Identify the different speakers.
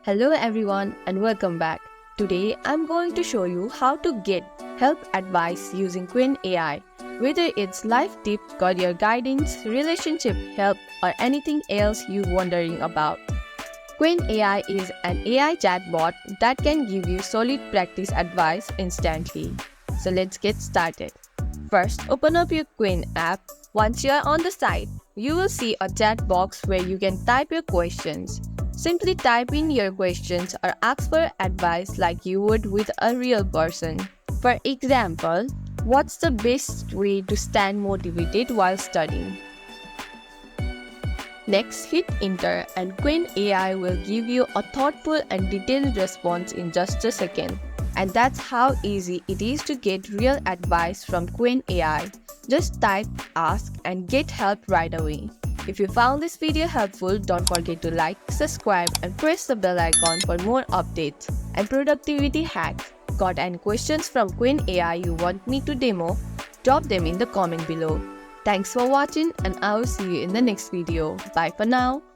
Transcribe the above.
Speaker 1: Hello everyone and welcome back. Today I'm going to show you how to get help advice using Qwen AI. Whether it's life tips, career guidance, relationship help or anything else you're wondering about. Qwen AI is an AI chatbot that can give you solid practice advice instantly. So let's get started. First, open up your Qwen app. Once you are on the site, you will see a chat box where you can type your questions. Simply type in your questions or ask for advice like you would with a real person. For example, what's the best way to stay motivated while studying? Next, hit enter and Qwen AI will give you a thoughtful and detailed response in just a second. And that's how easy it is to get real advice from Qwen AI. Just type, ask, and get help right away. If you found this video helpful, don't forget to like, subscribe, and press the bell icon for more updates and productivity hacks. Got any questions from Qwen AI you want me to demo? Drop them in the comment below. Thanks for watching and I will see you in the next video. Bye for now.